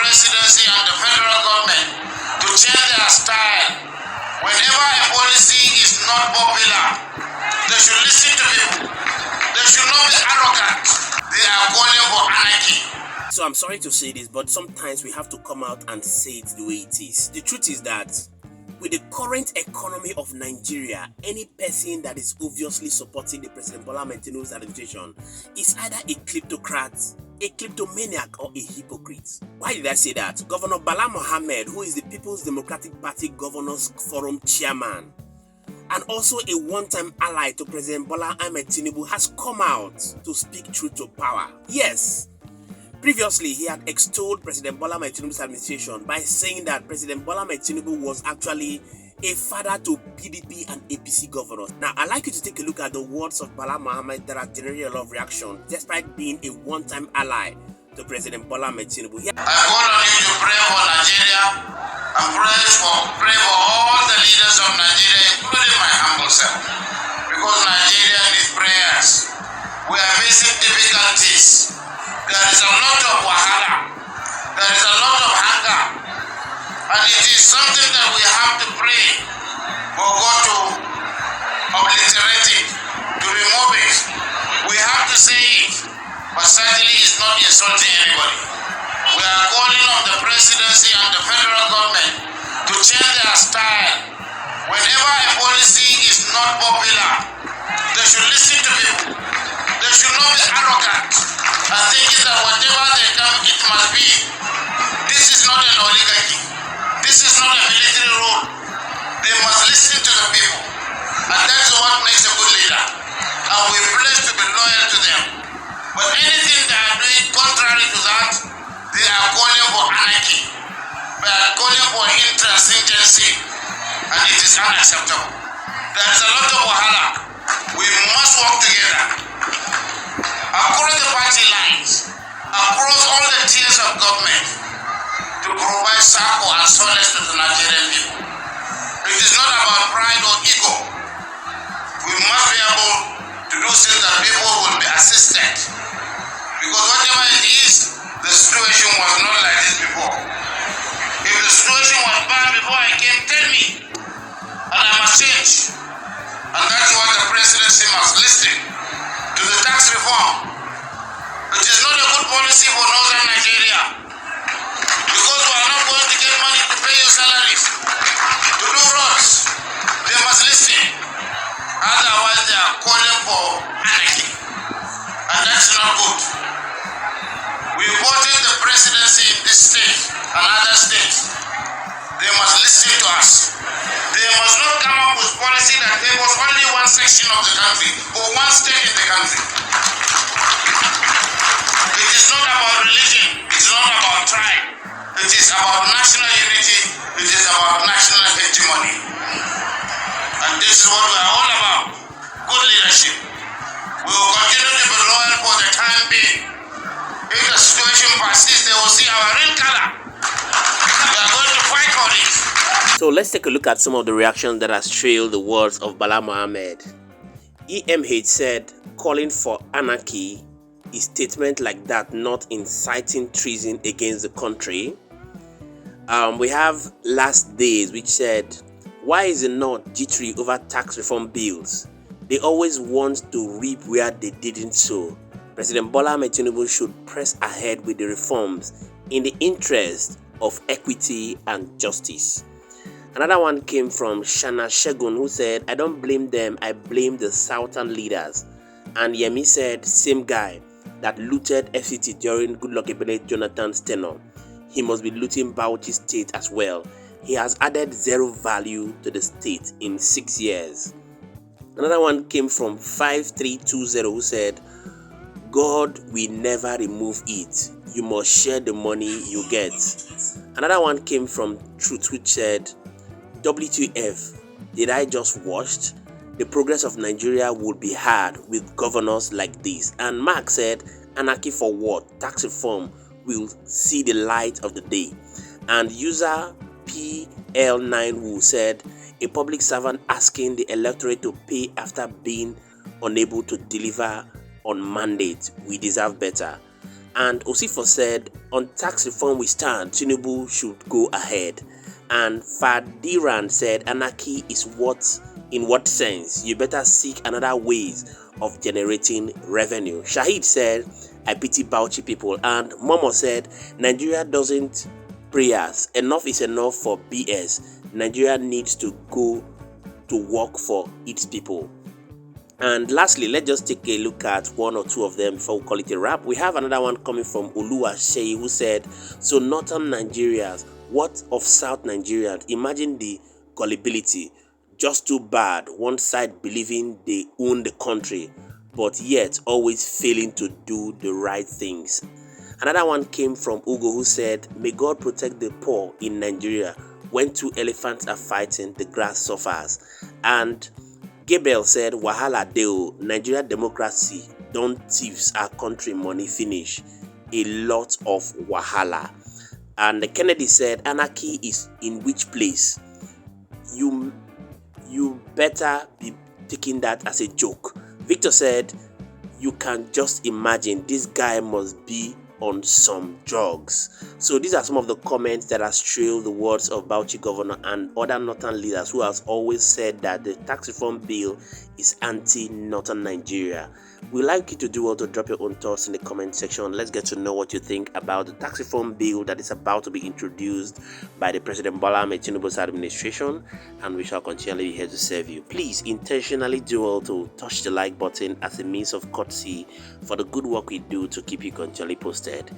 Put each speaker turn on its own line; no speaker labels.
presidency and the federal government to change their style. Whenever a policy is not popular, they should listen to people. They should not be arrogant. They are calling for anarchy.
So I'm sorry to say this, but sometimes we have to come out and say it the way it is. The truth is that with the current economy of Nigeria, any person that is obviously supporting the President Bola Ahmed Tinubu's administration is either a kleptocrat, a kleptomaniac, or a hypocrite. Why did I say that? Governor Bala Mohammed, who is the People's Democratic Party Governors Forum chairman, and also a one-time ally to President Bola Ahmed Tinubu, has come out to speak truth to power. Yes. Previously, he had extolled President Bola Ahmed Tinubu's administration by saying that President Bola Ahmed Tinubu was actually a father to PDP and APC governors. Now, I'd like you to take a look at the words of Bala Mohammed that have generated a lot of reaction, despite being a one-time ally to President Bola Ahmed Tinubu.
I call on you to pray for Nigeria and pray for all the leaders of Nigeria, including my humble self, because Nigeria needs prayers. We are facing difficulties. There is a lot of wahala. There is a lot of hunger. And it is something that we have to pray for God to obliterate it, to remove it. We have to say it, but certainly it's not insulting anybody. We are calling on the presidency and the federal government to change their style. Whenever a policy is not popular, they should listen to people. They should not be arrogant and thinking that whatever they come, it must be. This is not an oligarchy. This is not a military rule. They must listen to the people. And that's what makes a good leader. And we pledge to be loyal to them. But anything they are doing contrary to that, they are calling for anarchy. They are calling for intransigency. And it is unacceptable. There is a lot of wahala. We must work together. Across the party lines, across all the tiers of government, to provide support and solace to the Nigerian people. It is not about pride or ego. We must be able to do things that people will be assisted. Because whatever it is, the situation was not like this before. If the situation was bad before I came, tell me. And I must change. And that's what the presidency must listen to the tax reform. It is not a good policy for northern Nigeria, because we are not going to get money to pay your salaries, to do roads. They must listen. Otherwise, they are calling for anarchy. And that's not good. We voted the presidency in this state and other states. They must listen to us. They must not come up with policy that favors only one section of the country or one state in the country. It is not about religion. It is not about tribe. It is about national unity. It is about national hegemony. And this is what we are all about. Good leadership. We will continue to be loyal for the time being. If the situation persists, they will see our real color. We are going to fight for it.
So let's take a look at some of the reactions that has trailed the words of Bala Mohammed. EMH said, calling for anarchy, is statement like that not inciting treason against the country? We have Last Days, which said, why is it not jittery over tax reform bills? They always want to reap where they didn't sow. President Bola Ahmed Tinubu should press ahead with the reforms in the interest of equity and justice. Another one came from Shana Shegun, who said, I don't blame them, I blame the southern leaders. And Yemi said, same guy that looted FCT during Goodluck Ebele Jonathan's tenure. He must be looting Bauchi state as well. He has added zero value to the state in 6 years. Another one came from 5320, who said, God will never remove it. You must share the money you get. Another one came from Truth, which said, WTF, did I just watch? The progress of Nigeria would be hard with governors like this. And Mark said, anarchy for what? Tax reform will see the light of the day. And user PL9 who said, a public servant asking the electorate to pay after being unable to deliver on mandate. We deserve better. And Osifo said, On tax reform we stand, Tinubu should go ahead. And Fadiran said anarchy is in what sense? You better seek another ways of generating revenue. Shahid said, I pity Bauchi people. And Momo said, Nigeria doesn't prayers. Enough is enough for BS. Nigeria needs to go to work for its people. And lastly, let's just take a look at one or two of them before we call it a wrap. We have another one coming from Oluwaseyi, who said, so northern Nigerians, what of South Nigerians? Imagine the gullibility. Just too bad, one side believing they own the country, but yet always failing to do the right things. Another one came from Ugo, who said, may God protect the poor in Nigeria. When two elephants are fighting, the grass suffers. And Gabriel said, wahala deo, Nigeria democracy, don't thieves our country money finish. A lot of wahala. And Kennedy said, anarchy is in which place? You better be taking that as a joke. Victor said, you can just imagine this guy must be on some drugs. So these are some of the comments that has trailed the words of Bauchi governor and other northern leaders who has always said that the tax reform bill is anti-northern Nigeria. We'd like you to do well to drop your own thoughts in the comment section. Let's get to know what you think about the tax reform bill that is about to be introduced by the President Bola Ahmed Tinubu's administration, and we shall continually be here to serve you. Please intentionally do well to touch the like button as a means of courtesy for the good work we do to keep you continually posted.